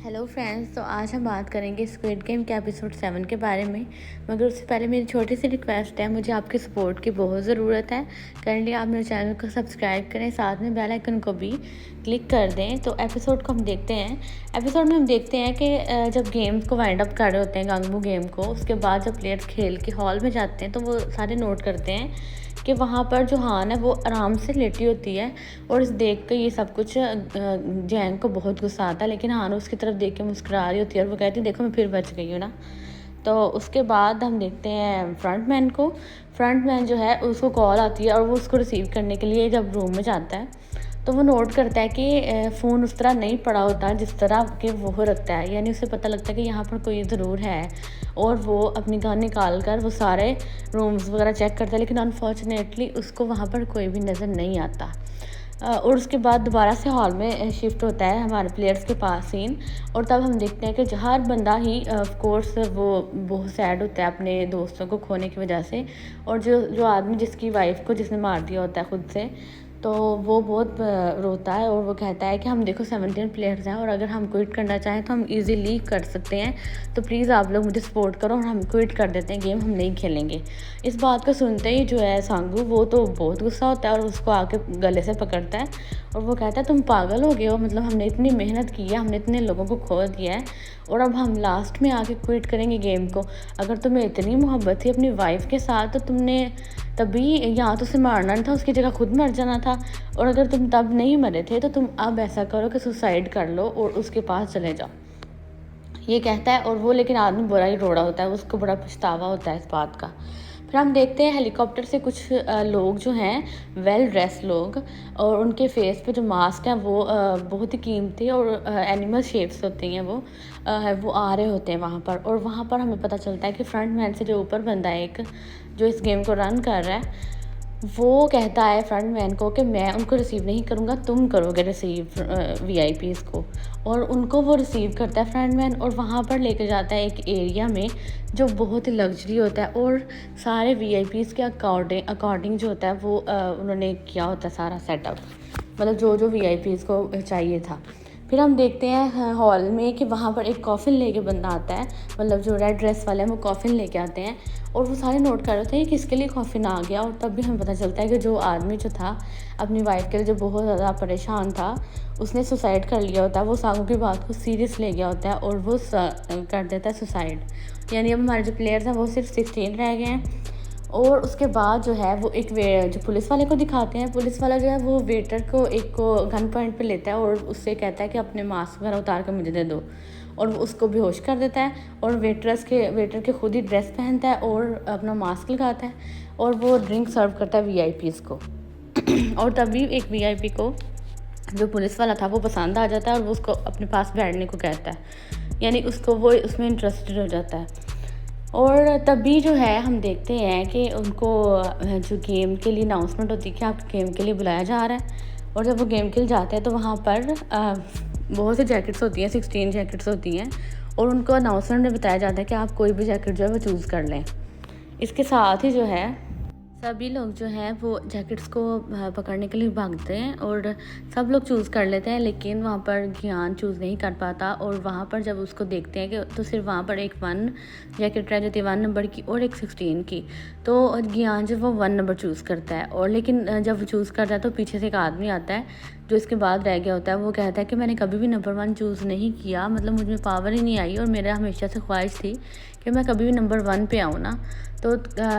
Hello friends, तो आज हम बात करेंगे स्क्विड गेम के एपिसोड 7 के बारे में। मगर उससे पहले मेरी छोटी सी रिक्वेस्ट है, मुझे आपके सपोर्ट की बहुत ज़रूरत है। काइंडली आप मेरे चैनल को सब्सक्राइब करें, साथ में बेल आइकन को भी क्लिक कर दें। तो एपिसोड को हम देखते हैं। एपिसोड में हम देखते हैं कि जब गेम्स को वाइंड अप कर रहे होते हैं, गांगबू गेम को, उसके बाद जब प्लेयर्स खेल के हॉल में जाते हैं तो वो सारे नोट करते हैं कि वहाँ पर जो हान है वो आराम से लेटी होती है। और इस देख कर ये सब कुछ जैंग को बहुत गुस्सा आता है, लेकिन हान उसकी तरफ देख के मुस्कुरा रही होती है और वो कहती है देखो मैं फिर बच गई हूँ ना। तो उसके बाद हम देखते हैं फ्रंटमैन को। फ्रंटमैन जो है उसको कॉल आती है और वो उसको रिसीव करने के लिए जब रूम में जाता है तो वो नोट करता है कि फ़ोन उस तरह नहीं पड़ा होता जिस तरह कि वो रखता है। यानी उसे पता लगता है कि यहाँ पर कोई ज़रूर है और वो अपनी गन निकाल कर वो सारे रूम्स वगैरह चेक करता है, लेकिन अनफॉर्चुनेटली उसको वहाँ पर कोई भी नज़र नहीं आता। और उसके बाद दोबारा से हॉल में शिफ्ट होता है हमारे प्लेयर्स के पास सीन। और तब हम देखते हैं कि हर बंदा ही ऑफ कोर्स वो बहुत सैड होता है अपने दोस्तों को खोने की वजह से। और जो आदमी जिसकी वाइफ को जिसने मार दिया होता है खुद से, तो वो बहुत रोता है और वो कहता है कि हम देखो 17 प्लेयर्स हैं और अगर हम क्विट करना चाहें तो हम इजीली कर सकते हैं, तो प्लीज़ आप लोग मुझे सपोर्ट करो और हम क्विट कर देते हैं गेम, हम नहीं खेलेंगे। इस बात को सुनते ही जो है सांगू वो तो बहुत गुस्सा होता है और उसको आके गले से पकड़ता है और वो कहता है तुम पागल हो गए हो, मतलब हमने इतनी मेहनत की है, हमने इतने लोगों को खो दिया है और अब हम लास्ट में आके क्विट करेंगे गेम को। अगर तुम्हें इतनी मोहब्बत थी अपनी वाइफ के साथ तो तुमने तभी यहाँ तो उसे मारना नहीं था, उसकी जगह खुद मर जाना था। और अगर तुम तब नहीं मरे थे तो तुम अब ऐसा करो कि सुसाइड कर लो और उसके पास चले जाओ, ये कहता है। और वो लेकिन आदमी बुरा ही रोड़ा होता है, उसको बड़ा पछतावा होता है इस बात का। फिर हम देखते हैं हेलीकॉप्टर से कुछ लोग जो हैं वेल ड्रेस लोग, और उनके फेस पे जो मास्क हैं वो बहुत ही कीमती और एनिमल शेप्स होती हैं वो आ रहे होते हैं वहाँ पर। और वहाँ पर हमें पता चलता है कि फ्रंट मैन से जो ऊपर बंदा है एक जो इस गेम को रन कर रहा है, वो कहता है फ्रंट मैन को कि मैं उनको रिसीव नहीं करूँगा, तुम करोगे रिसीव वीआईपीज़ को। और उनको वो रिसीव करता है फ्रंट मैन और वहाँ पर लेकर जाता है एक एरिया में जो बहुत ही लग्जरी होता है और सारे वीआईपीज़ के अकॉर्डिंग जो होता है वो उन्होंने किया होता है सारा सेटअप, मतलब जो वीआईपीज़ को चाहिए था। फिर हम देखते हैं हॉल में कि वहाँ पर एक कॉफ़िन लेके बंदा आता है, मतलब जो रेड ड्रेस वाले हैं वो कॉफ़िन लेके आते हैं और वो सारे नोट कर रहे थे किसके लिए कॉफ़िन आ गया। और तब भी हमें पता चलता है कि जो आदमी जो था अपनी वाइफ के लिए जो बहुत ज़्यादा परेशान था, उसने सुसाइड कर लिया होता है। वो सांगू की बात को सीरियस ले गया होता है और वो कर देता है सुसाइड। यानी अब हमारे जो प्लेयर्स हैं वो सिर्फ 16 रह गए हैं। और उसके बाद जो है वो एक जो पुलिस वाले को दिखाते हैं। पुलिस वाला जो है वो वेटर को एक को गन पॉइंट पे लेता है और उससे कहता है कि अपने मास्क वगैरह उतार कर मुझे दे दो, और वो उसको बेहोश कर देता है। और वेटर के खुद ही ड्रेस पहनता है और अपना मास्क लगाता है और वो ड्रिंक सर्व करता है वीआईपीज़ को। और तभी एक वीआईपी को जो पुलिस वाला था वो पसंद आ जाता है और वो उसको अपने पास बैठने को कहता है, यानी उसको वो उसमें इंटरेस्टेड हो जाता है। और तभी जो है हम देखते हैं कि उनको जो गेम के लिए अनाउंसमेंट होती है कि आप गेम के लिए बुलाया जा रहा है। और जब वो गेम के लिए जाते हैं तो वहाँ पर बहुत सी जैकेट्स होती हैं, 16 जैकेट्स होती हैं और उनको अनाउंसमेंट में बताया जाता है कि आप कोई भी जैकेट जो है वो चूज़ कर लें। इसके साथ ही जो है सभी लोग जो हैं वो जैकेट्स को पकड़ने के लिए भागते हैं और सब लोग चूज़ कर लेते हैं, लेकिन वहाँ पर ज्ञान चूज़ नहीं कर पाता। और वहाँ पर जब उसको देखते हैं कि तो सिर्फ वहाँ पर एक 1 जैकेट रह जाती है 1 नंबर की और एक 16 की। तो ज्ञान जब वो 1 नंबर चूज़ करता है, और लेकिन जब वो चूज़ करता है तो पीछे से एक आदमी आता है जो इसके बाद रह गया होता है। वो कहता है कि मैंने कभी भी नंबर 1 चूज़ नहीं किया, मतलब मुझ में पावर ही नहीं आई और मेरा हमेशा से ख्वाहिश थी कि मैं कभी भी नंबर 1 पे आऊँ ना, तो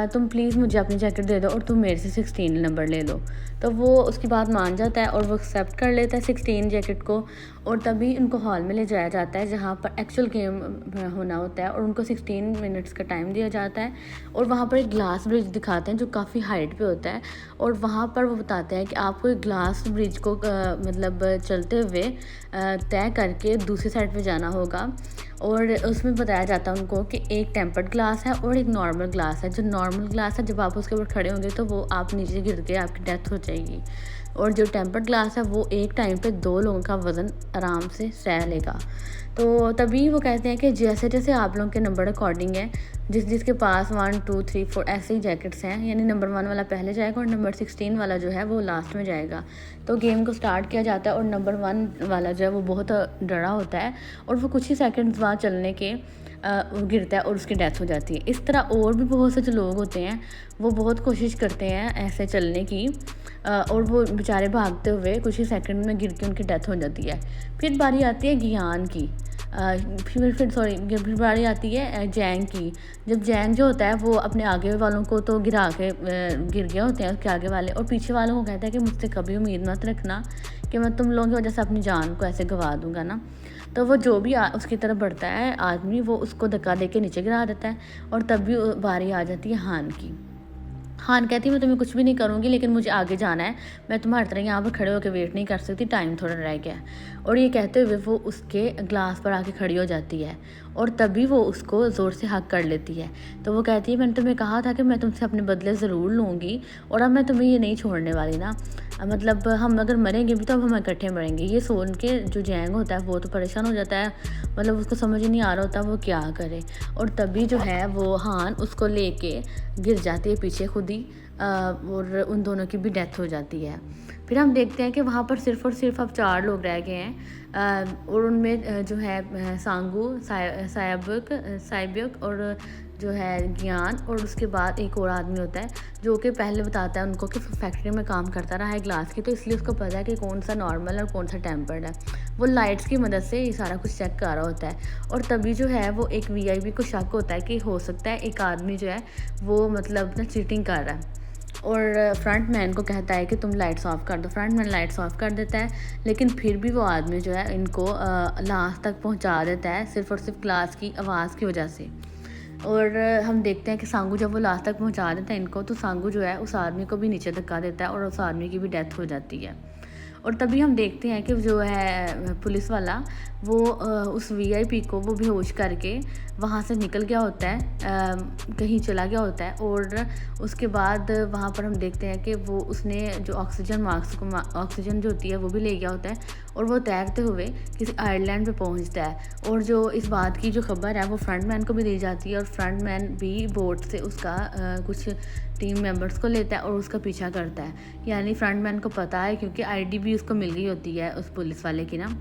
तुम प्लीज़ मुझे अपनी जैकेट दे दो और तुम मेरे से 16 नंबर ले लो। तो वो उसकी बात मान जाता है और वो एक्सेप्ट कर लेता है 16 जैकेट को। और तभी उनको हॉल में ले जाया जाता है जहाँ पर एक्चुअल गेम होना होता है और उनको 16 मिनट्स का टाइम दिया जाता है। और वहाँ पर एक ग्लास ब्रिज दिखाते हैं जो काफ़ी हाइट पे होता है और वहाँ पर वो बताते हैं कि आपको एक ग्लास ब्रिज को मतलब चलते हुए तय करके दूसरी साइड पे जाना होगा। और उसमें बताया जाता है उनको कि एक टेम्पर्ड ग्लास है और एक नॉर्मल ग्लास है। जो नॉर्मल ग्लास है, जब आप उसके ऊपर खड़े होंगे तो वो आप नीचे गिर के आपकी डेथ हो जाएगी, और जो टेम्पर्ड ग्लास है वो एक टाइम पे 2 लोगों का वज़न आराम से सह लेगा। तो तभी वो कहते हैं कि जैसे जैसे आप लोगों के नंबर अकॉर्डिंग है, जिसके पास 1 2 3 4 ऐसे ही जैकेट्स हैं, यानी नंबर 1 वाला पहले जाएगा और नंबर 16 वाला जो है वो लास्ट में जाएगा। तो गेम को स्टार्ट किया जाता है और नंबर 1 वाला जो है वो बहुत डरा होता है और वो कुछ ही सेकंड्स बाद चलने के वो गिरता है और उसकी डेथ हो जाती है। इस तरह और भी बहुत से जो लोग होते हैं वो बहुत कोशिश करते हैं ऐसे चलने की, और वो बेचारे भागते हुए कुछ ही सेकंड में गिर के उनकी डेथ हो जाती है। फिर बारी आती है गियान की, फिर बारी आती है जैंग की। जब जैंग जो होता है वो अपने आगे वालों को तो गिरा के गिर गए होते हैं उसके आगे वाले, और पीछे वालों को कहता है कि मुझसे कभी उम्मीद मत रखना कि मैं तुम लोगों की वजह से अपनी जान को ऐसे गंवा दूंगा ना। तो वो जो भी उसकी तरफ बढ़ता है आदमी, वो उसको धक्का दे के नीचे गिरा देता है। और तब भी बारी आ जाती है हान की। हान कहती है मैं तुम्हें कुछ भी नहीं करूँगी, लेकिन मुझे आगे जाना है, मैं तुम्हारी तरह यहाँ पर खड़े होकर वेट नहीं कर सकती, टाइम थोड़ा रह गया है। और ये कहते हुए वो उसके ग्लास पर आके खड़ी हो जाती है और तभी वो उसको ज़ोर से हक कर लेती है। तो वो कहती है मैंने तुम्हें कहा था कि मैं तुमसे अपने बदले ज़रूर लूँगी और अब मैं तुम्हें ये नहीं छोड़ने वाली ना, मतलब हम अगर मरेंगे भी तो अब हम इकट्ठे मरेंगे। ये सुन के जो जैंग होता है वो तो परेशान हो जाता है, मतलब उसको समझ ही नहीं आ रहा होता वो क्या करे। और तभी जो है वो हान उसको लेके गिर जाती है पीछे खुद ही, और उन दोनों की भी डेथ हो जाती है। फिर हम देखते हैं कि वहाँ पर सिर्फ़ और सिर्फ अब 4 लोग रह गए हैं, और उनमें जो है सांगू, साइब्यक और जो है ज्ञान, और उसके बाद एक और आदमी होता है जो कि पहले बताता है उनको कि फैक्ट्री में काम करता रहा है ग्लास की, तो इसलिए उसको पता है कि कौन सा नॉर्मल और कौन सा टेम्पर्ड है। वो लाइट्स की मदद से ये सारा कुछ चेक कर रहा होता है। और तभी जो है वो एक वीआईपी को शक होता है कि हो सकता है एक आदमी जो है वो मतलब ना चीटिंग कर रहा है, और फ्रंट मैन को कहता है कि तुम लाइट्स ऑफ कर दो। फ्रंट मैन लाइट्स ऑफ कर देता है, लेकिन फिर भी वो आदमी जो है इनको लास्ट तक पहुंचा देता है सिर्फ़ और सिर्फ ग्लास की आवाज़ की वजह से। और हम देखते हैं कि सांगू जब वो लास्ट तक पहुंचा देता है इनको, तो सांगू जो है उस आदमी को भी नीचे धक्का देता है और उस आदमी की भी डेथ हो जाती है। और तभी हम देखते हैं कि जो है पुलिस वाला वो उस वीआईपी को वो बेहोश करके वहाँ से निकल गया होता है, कहीं चला गया होता है। और उसके बाद वहाँ पर हम देखते हैं कि वो उसने जो ऑक्सीजन मास्क को ऑक्सीजन जो होती है वो भी ले गया होता है, और वो तैरते हुए किसी आइलैंड पे पहुँचता है। और जो इस बात की जो खबर है वो फ्रंटमैन को भी दी जाती है, और फ्रंटमैन भी बोट से उसका कुछ टीम मेंबर्स को लेता है और उसका पीछा करता है। यानी फ्रंटमैन को पता है, क्योंकि आईडी भी उसको मिल गई होती है उस पुलिस वाले की ना,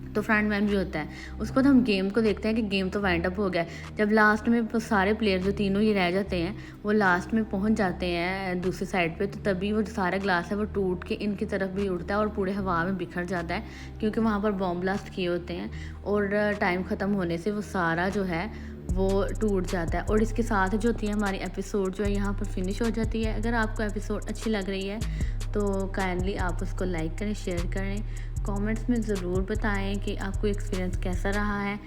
तो फ्रंटमैन भी होता है। उसके बाद हम गेम को देखते हैं कि गेम तो वाइंड अप हो गया है। जब लास्ट में सारे प्लेयर जो तीनों ही रह जाते हैं वो लास्ट में पहुंच जाते हैं दूसरी साइड पे, तो तभी वो जो सारा ग्लास है वो टूट के इनकी तरफ भी उड़ता है और पूरे हवा में बिखर जाता है, क्योंकि वहाँ पर बॉम्ब ब्लास्ट किए होते हैं। और टाइम ख़त्म होने से वो सारा जो है वो टूट जाता है। और इसके साथ जो होती है हमारी एपिसोड जो है यहाँ पर फिनिश हो जाती है। अगर आपको एपिसोड अच्छी लग रही है तो काइंडली आप उसको लाइक करें, शेयर करें, कमेंट्स में ज़रूर बताएं कि आपको एक्सपीरियंस कैसा रहा है।